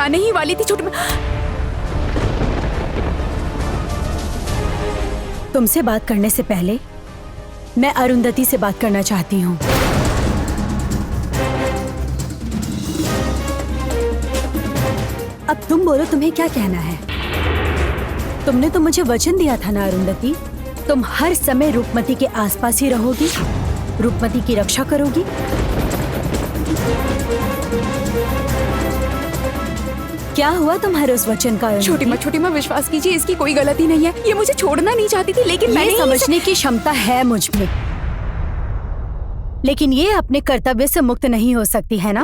बताने ही वाली थी छोटी माँ। तुमसे बात करने से पहले मैं अरुंधति से बात करना चाहती हूँ। अब तुम बोलो, तुम्हें क्या कहना है? तुमने तो मुझे वचन दिया था ना अरुंधति, तुम हर समय रूपमती के आसपास ही रहोगी, रूपमती की रक्षा करोगी। क्या हुआ तुम्हारे उस वचन का? छोटी माँ विश्वास कीजिए, इसकी कोई गलती नहीं है। ये मुझे छोड़ना नहीं चाहती थी, लेकिन मैंने समझने की क्षमता है मुझ में, लेकिन ये अपने कर्तव्य से मुक्त नहीं हो सकती है ना।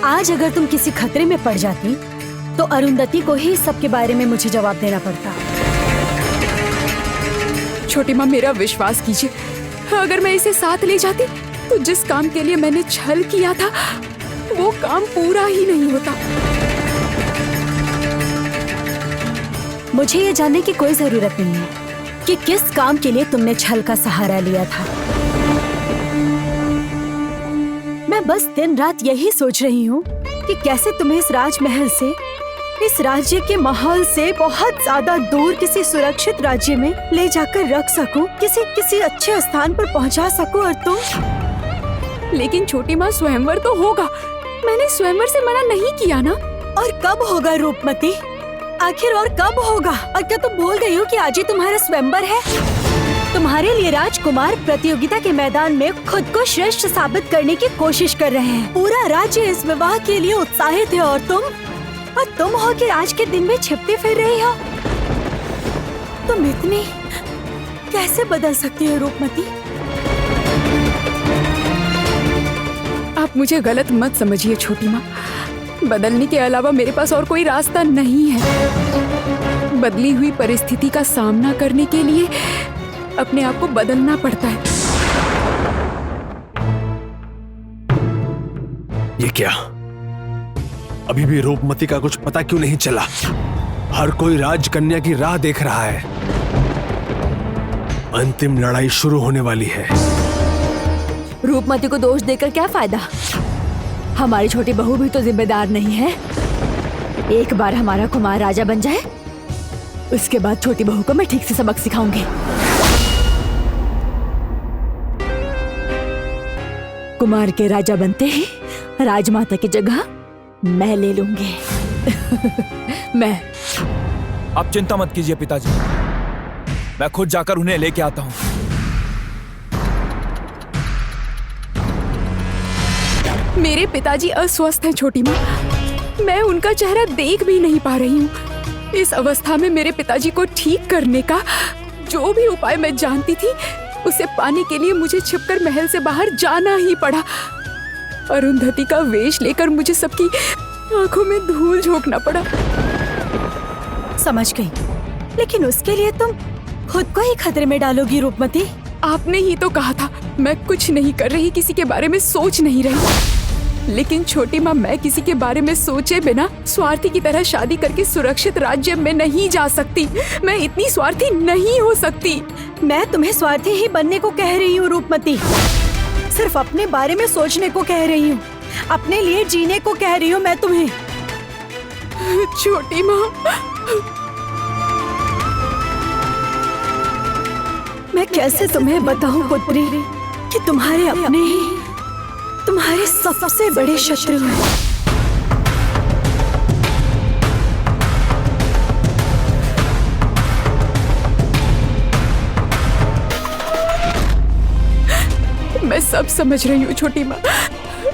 आज अगर तुम किसी खतरे में पड़ जाती तो अरुंधति को ही सबके बारे में मुझे जवाब देना पड़ता। छोटी माँ मेरा विश्वास कीजिए, अगर मैं इसे साथ ले जाती तो जिस काम के लिए मैंने छल किया था वो काम पूरा ही नहीं होता। मुझे ये जानने की कोई जरूरत नहीं है कि किस काम के लिए तुमने छल का सहारा लिया था। मैं बस दिन रात यही सोच रही हूँ कि कैसे तुम्हें इस राजमहल से, इस राज्य के माहौल से बहुत ज्यादा दूर किसी सुरक्षित राज्य में ले जाकर रख सकूं, किसी अच्छे स्थान पर पहुंचा सकूं। और तुम? लेकिन छोटी माँ स्वयंवर तो होगा, मैंने स्वयंवर से मना नहीं किया ना। और कब होगा रूपमती? आखिर और कब होगा? और क्या तुम भूल गई हो कि आज ही तुम्हारा स्वयंवर है? तुम्हारे लिए राजकुमार प्रतियोगिता के मैदान में खुद को श्रेष्ठ साबित करने की कोशिश कर रहे हैं। पूरा राज्य इस विवाह के लिए उत्साहित है और तुम हो कि आज के दिन में छिपते फिर रही हो। तुम इतनी कैसे बदल सकती हो रूपमती? आप मुझे गलत मत समझिए छोटी माँ, बदलने के अलावा मेरे पास और कोई रास्ता नहीं है। बदली हुई परिस्थिति का सामना करने के लिए अपने आप को बदलना पड़ता है। ये क्या? अभी भी रूपमती का कुछ पता क्यों नहीं चला? हर कोई राजकन्या की राह देख रहा है। अंतिम लड़ाई शुरू होने वाली है। रूपमती को दोष देकर क्या फायदा? हमारी छोटी बहू भी तो जिम्मेदार नहीं है। एक बार हमारा कुमार राजा बन जाए, उसके बाद छोटी बहू को मैं ठीक से सबक सिखाऊंगी। कुमार के राजा बनते ही राजमाता की जगह मैं ले लूंगी। मैं। आप चिंता मत कीजिए पिताजी, मैं खुद जाकर उन्हें लेके आता हूँ। मेरे पिताजी अस्वस्थ हैं छोटी माँ, मैं उनका चेहरा देख भी नहीं पा रही हूँ। इस अवस्था में मेरे पिताजी को ठीक करने का जो भी उपाय मैं जानती थी, उसे पाने के लिए मुझे छिपकर महल से बाहर जाना ही पड़ा। अरुंधति का वेश लेकर मुझे सबकी आंखों में धूल झोंकना पड़ा। समझ गई, लेकिन उसके लिए तुम खुद को ही खतरे में डालोगी रूपमती। आपने ही तो कहा था मैं कुछ नहीं कर रही, किसी के बारे में सोच नहीं रही। लेकिन छोटी माँ, मैं किसी के बारे में सोचे बिना स्वार्थी की तरह शादी करके सुरक्षित राज्य में नहीं जा सकती। मैं इतनी स्वार्थी नहीं हो सकती। मैं तुम्हें स्वार्थी ही बनने को कह रही हूँ रूपमती, सिर्फ अपने बारे में सोचने को कह रही हूँ, अपने लिए जीने को कह रही हूँ मैं तुम्हें। छोटी माँ, मैं कैसे तुम्हें बताऊं पुत्री कि तुम्हारे अपने ही तुम्हारे सबसे बड़े शत्रु हैं। मैं सब समझ रही हूँ छोटी माँ,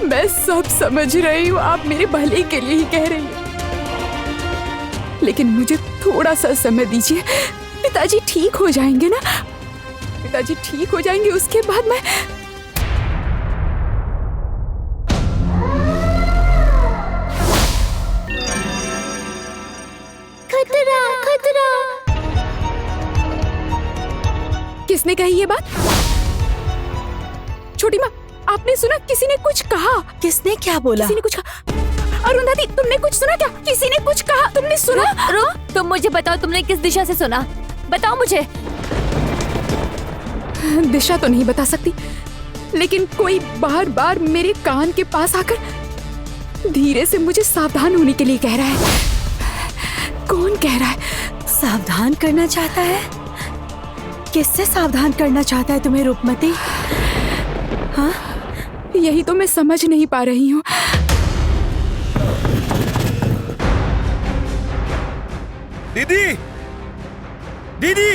मैं सब समझ रही हूँ। आप मेरे भले के लिए ही कह रही हैं, लेकिन मुझे थोड़ा सा समय दीजिए। पिताजी ठीक हो जाएंगे ना? पिताजी ठीक हो जाएंगे, उसके बाद मैं। खतरा खतरा। किसने कही ये बात? छोटी माँ, आपने सुना? किसी ने कुछ कहा। किसने क्या बोला? किसी ने कुछ कहा। अरुंधति, तुमने कुछ सुना क्या? किसी ने कुछ कहा, तुमने सुना? रुक, तुम मुझे बताओ, तुमने किस दिशा से सुना? बताओ मुझे। दिशा तो नहीं बता सकती, लेकिन कोई बार बार मेरे कान के पास आकर धीरे से मुझे सावधान होने के लिए कह रहा है। कौन कह रहा है? सावधान करना चाहता है? किससे सावधान करना चाहता है तुम्हें रूपमती? हाँ, यही तो मैं समझ नहीं पा रही हूँ। दीदी, दीदी,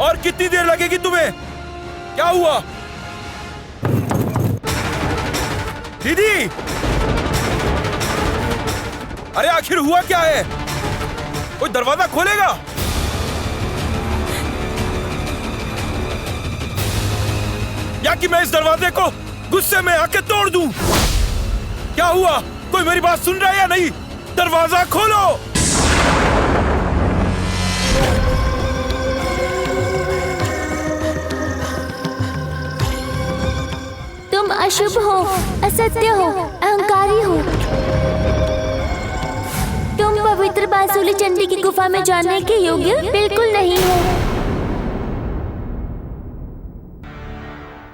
और कितनी देर लगेगी तुम्हें? क्या हुआ दीदी? अरे आखिर हुआ क्या है? कोई दरवाजा खोलेगा? या कि मैं इस दरवाजे को गुस्से में आके तोड़ दूं? क्या हुआ? कोई मेरी बात सुन रहा है या नहीं? दरवाजा खोलो। तुम अशुभ हो, असत्य हो, अहंकारी हो। तुम पवित्र बांसुली चंडी की गुफा में जाने के योग्य बिल्कुल नहीं हो।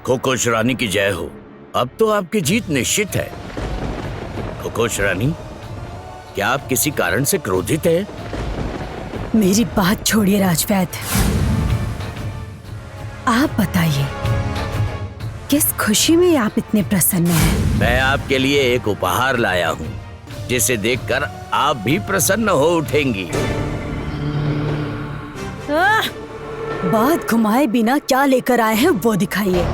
खो-खोश रानी की जय हो। अब तो आपकी जीत निश्चित है। खो-खोश रानी, क्या आप किसी कारण से क्रोधित हैं? मेरी बात छोड़िए राजवैद्य, आप बताइए किस खुशी में आप इतने प्रसन्न हैं? मैं आपके लिए एक उपहार लाया हूँ, जिसे देखकर आप भी प्रसन्न हो उठेंगी। बात घुमाए बिना क्या लेकर आए हैं वो दिखाइए।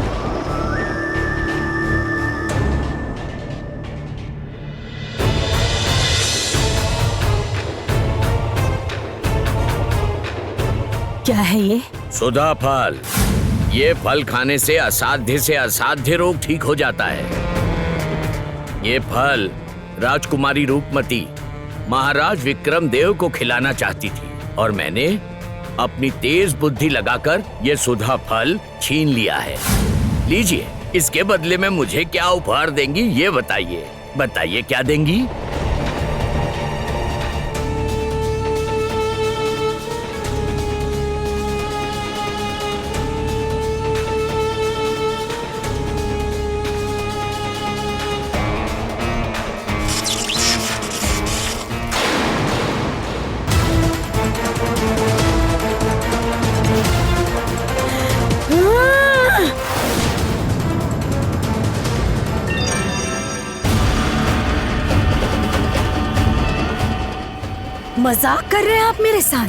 क्या है ये? सुधा फल। ये फल खाने से असाध्य रोग ठीक हो जाता है। ये फल राजकुमारी रूपमती महाराज विक्रम देव को खिलाना चाहती थी और मैंने अपनी तेज बुद्धि लगाकर ये सुधा फल छीन लिया है। लीजिए, इसके बदले में मुझे क्या उपहार देंगी ये बताइए। बताइए क्या देंगी? मजाक कर रहे हैं आप मेरे साथ?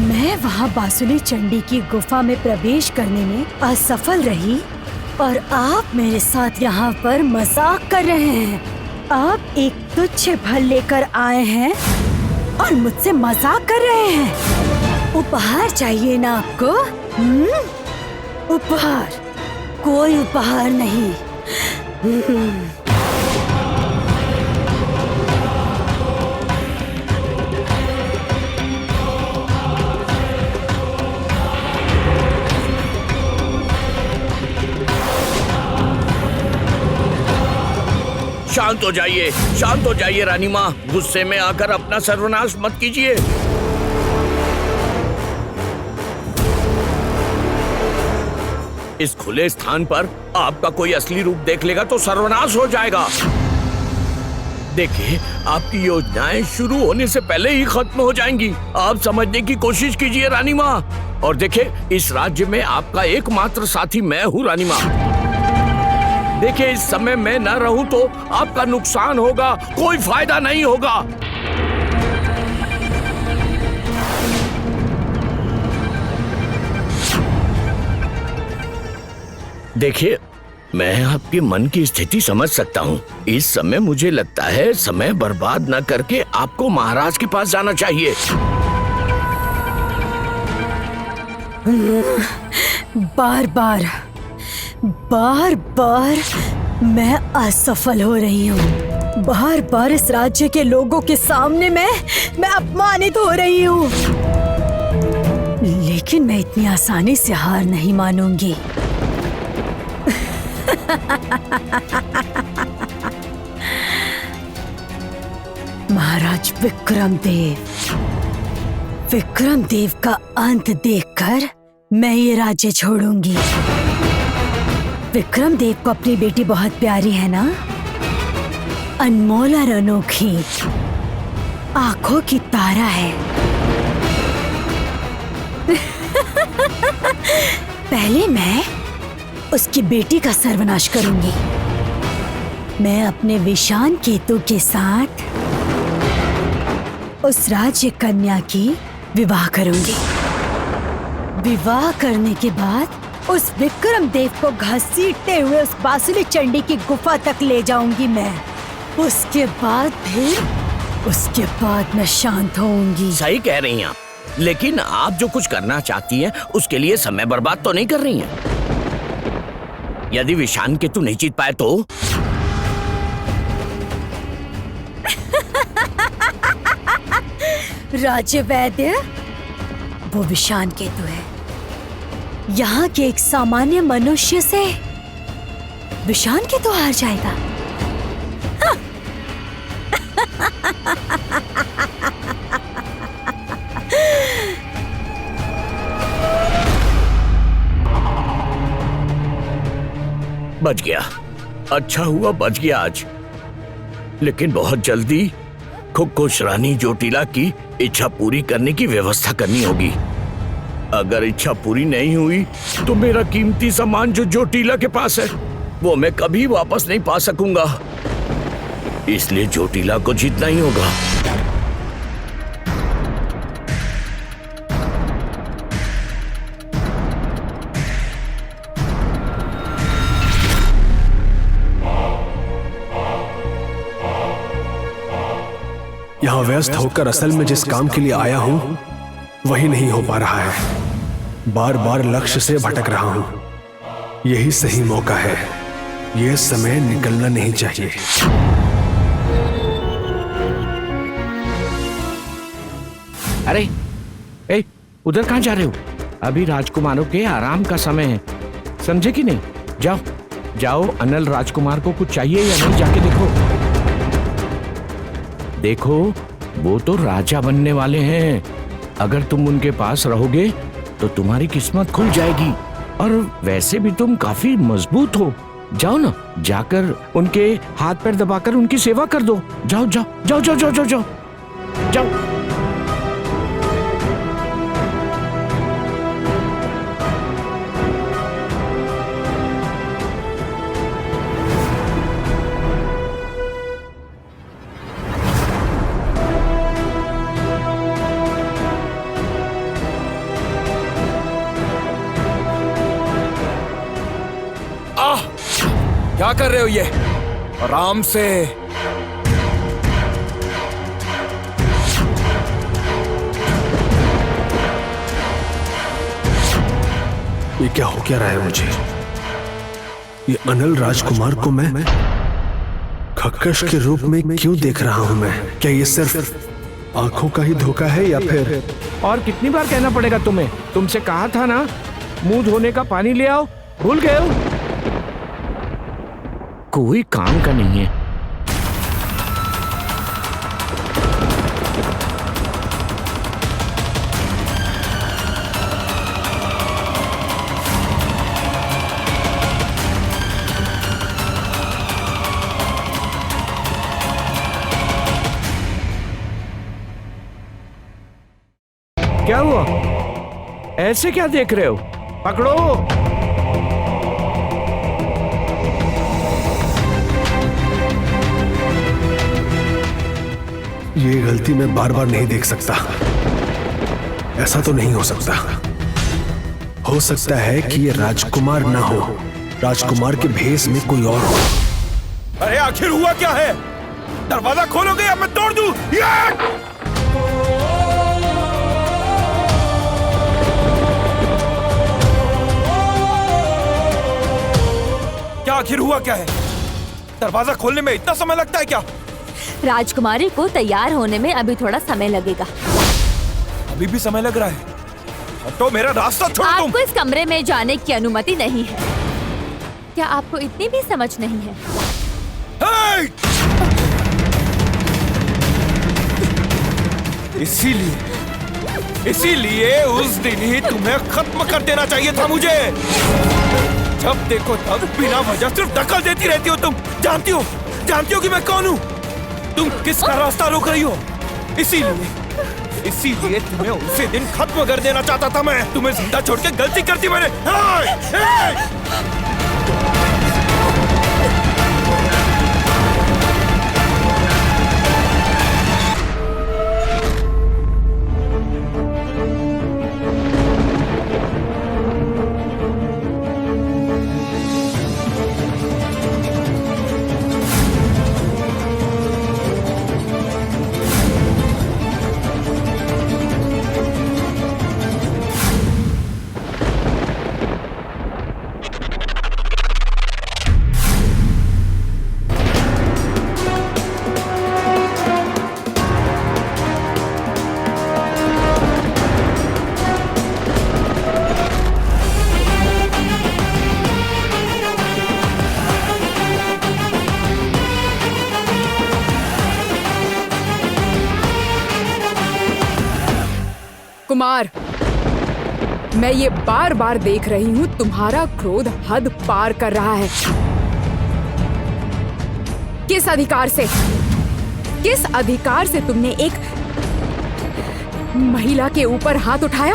मैं वहाँ बांसुली चंडी की गुफा में प्रवेश करने में असफल रही और आप मेरे साथ यहाँ पर मजाक कर रहे हैं। आप एक तुच्छ फल लेकर आए हैं और मुझसे मजाक कर रहे हैं। उपहार चाहिए ना आपको? उपहार? कोई उपहार नहीं। शांत हो जाइए रानी माँ। गुस्से में आकर अपना सर्वनाश मत कीजिए। इस खुले स्थान पर आपका कोई असली रूप देख लेगा तो सर्वनाश हो जाएगा। देखिए, आपकी योजनाएं शुरू होने से पहले ही खत्म हो जाएंगी। आप समझने की कोशिश कीजिए रानी माँ। और देखिए, इस राज्य में आपका एकमात्र साथी मैं हूँ रानी माँ। देखिए, इस समय मैं न रहूं तो आपका नुकसान होगा, कोई फायदा नहीं होगा। देखिए, मैं आपके मन की स्थिति समझ सकता हूँ। इस समय मुझे लगता है समय बर्बाद न करके आपको महाराज के पास जाना चाहिए। बार बार मैं असफल हो रही हूँ। बार बार इस राज्य के लोगों के सामने मैं अपमानित हो रही हूँ। लेकिन मैं इतनी आसानी से हार नहीं मानूंगी। महाराज विक्रम देव, विक्रम देव का अंत देखकर मैं ये राज्य छोड़ूंगी। विक्रम देव को अपनी बेटी बहुत प्यारी है ना, अनमोल और अनोखी, आंखों की तारा है। पहले मैं उसकी बेटी का सर्वनाश करूंगी। मैं अपने विशान केतु के साथ उस राज्य कन्या की विवाह करूंगी। विवाह करने के बाद उस विक्रम देव को घसीटते हुए उस बांसुरी चंडी की गुफा तक ले जाऊंगी मैं। उसके बाद मैं शांत होऊंगी। सही कह रही हैं आप, लेकिन आप जो कुछ करना चाहती हैं उसके लिए समय बर्बाद तो नहीं कर रही हैं। यदि विशान केतु नहीं जीत पाए तो? राज्य वैद्य, वो विशान केतु है। यहाँ के एक सामान्य मनुष्य से विशान केतु हार जाएगा। बच गया, अच्छा हुआ बच गया आज। लेकिन बहुत जल्दी खुश रानी जोटीला की इच्छा पूरी करने की व्यवस्था करनी होगी। अगर इच्छा पूरी नहीं हुई तो मेरा कीमती सामान जो जोटीला के पास है वो मैं कभी वापस नहीं पा सकूंगा। इसलिए जोटीला को जीतना ही होगा। यहाँ व्यस्त होकर असल में जिस काम के लिए आया हूँ वही नहीं हो पा रहा है। बार बार लक्ष्य से भटक रहा हूँ। यही सही मौका है। यह समय निकलना नहीं चाहिए। अरे ए, उधर कहाँ जा रहे हो? अभी राजकुमारों के आराम का समय है, समझे कि नहीं? जाओ जाओ, अनल राजकुमार को कुछ चाहिए या नहीं जाके देखो। देखो वो तो राजा बनने वाले हैं। अगर तुम उनके पास रहोगे तो तुम्हारी किस्मत खुल जाएगी। और वैसे भी तुम काफी मजबूत हो। जाओ ना, जाकर उनके हाथ पैर दबाकर उनकी सेवा कर दो। जाओ जाओ जाओ जाओ जाओ जाओ जाओ जाओ। क्या कर रहे हो ये? आराम से। ये क्या हो क्या रहा है मुझे? ये अनल राजकुमार को मैं खक्कश के रूप में क्यों देख रहा हूं मैं? क्या ये सिर्फ आंखों का ही धोखा है या फिर? और कितनी बार कहना पड़ेगा तुम्हें? तुमसे कहा था ना मुंह धोने का पानी ले आओ, भूल गए हो? कोई काम का नहीं है। क्या हुआ? ऐसे क्या देख रहे हो? पकड़ो। ये गलती मैं बार बार नहीं देख सकता। ऐसा तो नहीं हो सकता। हो सकता है कि ये राजकुमार ना हो, राजकुमार के भेष में कोई और हो। अरे आखिर हुआ क्या है? दरवाजा खोलोगे या मैं तोड़ दूं? क्या आखिर हुआ क्या है? दरवाजा खोलने में इतना समय लगता है क्या? राजकुमारी को तैयार होने में अभी थोड़ा समय लगेगा। अभी भी समय लग रहा है तो मेरा रास्ता छोड़ तुम। आपको इस कमरे में जाने की अनुमति नहीं है। क्या आपको इतनी भी समझ नहीं है? इसीलिए उस दिन ही तुम्हें खत्म कर देना चाहिए था मुझे। जब देखो तब बिना वजह सिर्फ दखल देती रहती हो तुम। जानती हो कि मैं कौन हूँ? तुम किसका रास्ता रोक रही हो? इसीलिए तुम्हें उसी दिन खत्म कर देना चाहता था मैं। तुम्हें जिंदा छोड़ के गलती कर दी मैंने। कुमार, मैं ये बार बार देख रही हूँ तुम्हारा क्रोध हद पार कर रहा है। किस अधिकार से तुमने एक महिला के ऊपर हाथ उठाया?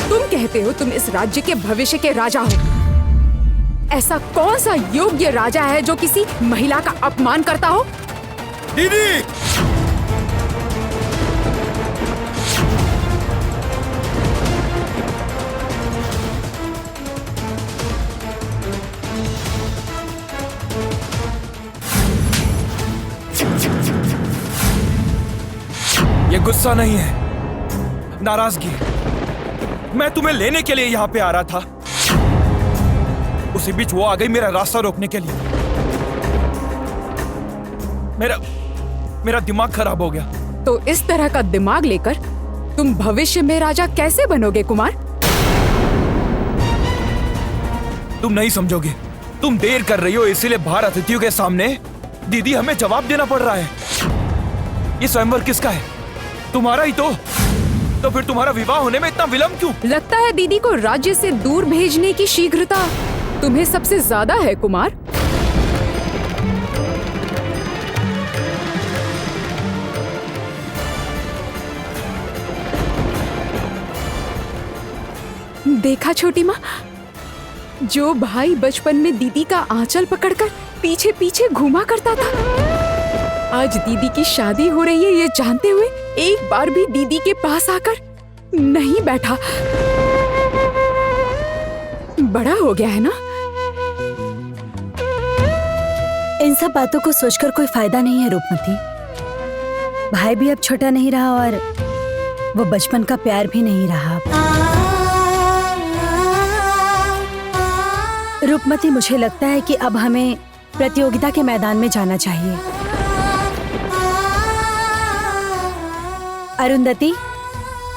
तुम कहते हो तुम इस राज्य के भविष्य के राजा हो। ऐसा कौन सा योग्य राजा है जो किसी महिला का अपमान करता हो? दीदी! ये गुस्सा नहीं है, नाराजगी है। मैं तुम्हें लेने के लिए यहाँ पे आ रहा था, उसी बीच वो आ गई मेरा रास्ता रोकने के लिए। मेरा दिमाग खराब हो गया। तो इस तरह का दिमाग लेकर तुम भविष्य में राजा कैसे बनोगे कुमार? तुम नहीं समझोगे। तुम देर कर रही हो, इसीलिए बाहर अतिथियों के सामने दीदी हमें जवाब देना पड़ रहा है। ये स्वयंवर किसका है? तुम्हारा ही तो फिर तुम्हारा विवाह होने में इतना विलंब क्यों? लगता है दीदी को राज्य से दूर भेजने की शीघ्रता तुम्हें सबसे ज्यादा है कुमार। देखा छोटी माँ, जो भाई बचपन में दीदी का आंचल पकड़कर पीछे पीछे घूमा करता था, आज दीदी की शादी हो रही है ये जानते हुए एक बार भी दीदी के पास आकर नहीं बैठा। बड़ा हो गया है ना? इन सब बातों को सोचकर कोई फायदा नहीं है रूपमती। भाई भी अब छोटा नहीं रहा और वो बचपन का प्यार भी नहीं रहा। रूपमती, मुझे लगता है कि अब हमें प्रतियोगिता के मैदान में जाना चाहिए। अरुंधति,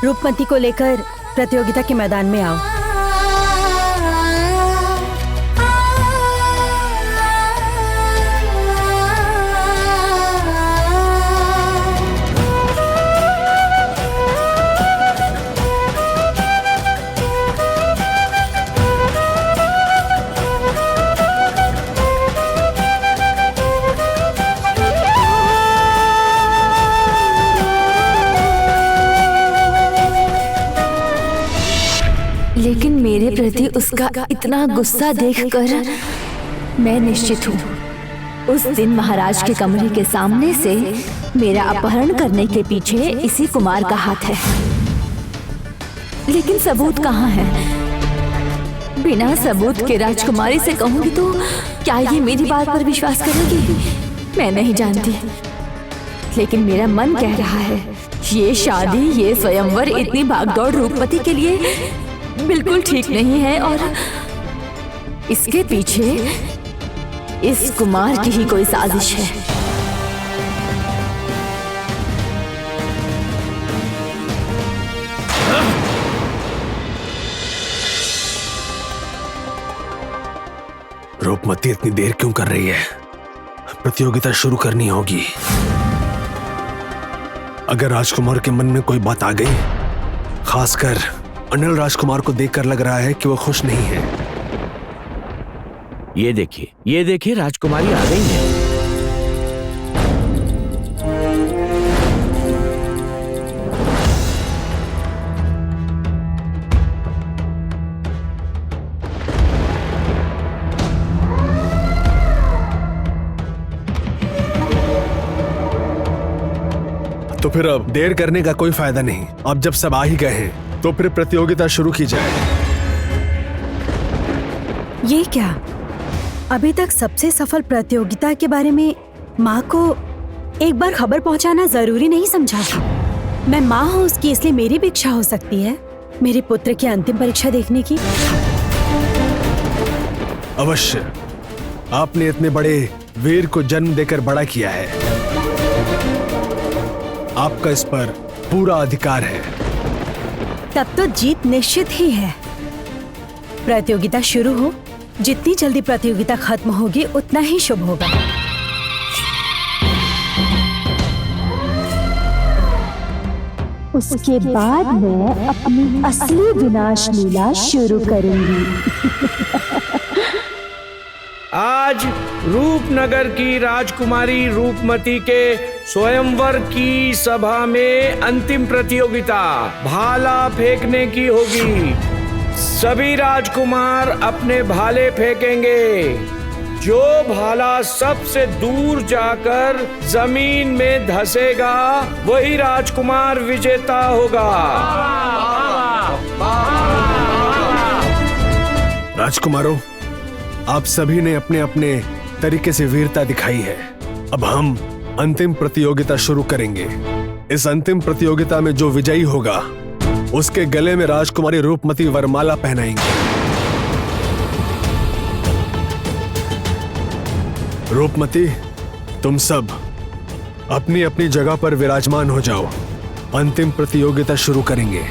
रूपमती को लेकर प्रतियोगिता के मैदान में आओ। लेकिन मेरे प्रति उसका इतना गुस्सा देखकर मैं निश्चित हूँ उस दिन महाराज के कमरे के सामने से मेरा अपहरण करने के पीछे इसी कुमार का हाथ है। लेकिन सबूत कहाँ है? बिना सबूत के राजकुमारी से कहूंगी तो क्या ये मेरी बात पर विश्वास करेगी? मैं नहीं जानती, लेकिन मेरा मन कह रहा है ये शादी, ये स्वयंवर इतनी भागदौड़ रूपमती के लिए बिल्कुल ठीक नहीं है और इसके पीछे इस कुमार की ही कोई साजिश है। रूपमती इतनी देर क्यों कर रही है? प्रतियोगिता शुरू करनी होगी। अगर राजकुमार के मन में कोई बात आ गई, खासकर अनिल राजकुमार को देखकर लग रहा है कि वो खुश नहीं है। ये देखिए राजकुमारी आ गई है। तो फिर अब देर करने का कोई फायदा नहीं। अब जब सब आ ही गए हैं तो फिर प्रतियोगिता शुरू की जाए। ये क्या? अभी तक सबसे सफल प्रतियोगिता के बारे में माँ को एक बार खबर पहुँचाना जरूरी नहीं समझा। मैं माँ हूँ उसकी, इसलिए मेरी भी इच्छा हो सकती है मेरे पुत्र की अंतिम परीक्षा देखने की। अवश्य, आपने इतने बड़े वीर को जन्म देकर बड़ा किया है, आपका इस पर पूरा अधिकार है। तब तो जीत निश्चित ही है। प्रतियोगिता शुरू हो, जितनी जल्दी प्रतियोगिता खत्म होगी उतना ही शुभ होगा। उसके बाद मैं अपनी असली विनाश लीला शुरू करूंगी। आज रूपनगर की राजकुमारी रूपमती के स्वयंवर की सभा में अंतिम प्रतियोगिता भाला फेंकने की होगी। सभी राजकुमार अपने भाले फेंकेंगे। जो भाला सबसे दूर जाकर जमीन में धंसेगा वही राजकुमार विजेता होगा। राजकुमारों, आप सभी ने अपने अपने तरीके से वीरता दिखाई है। अब हम अंतिम प्रतियोगिता शुरू करेंगे। इस अंतिम प्रतियोगिता में जो विजयी होगा उसके गले में राजकुमारी रूपमती वरमाला पहनाएंगे। रूपमती, तुम सब अपनी अपनी जगह पर विराजमान हो जाओ। अंतिम प्रतियोगिता शुरू करेंगे।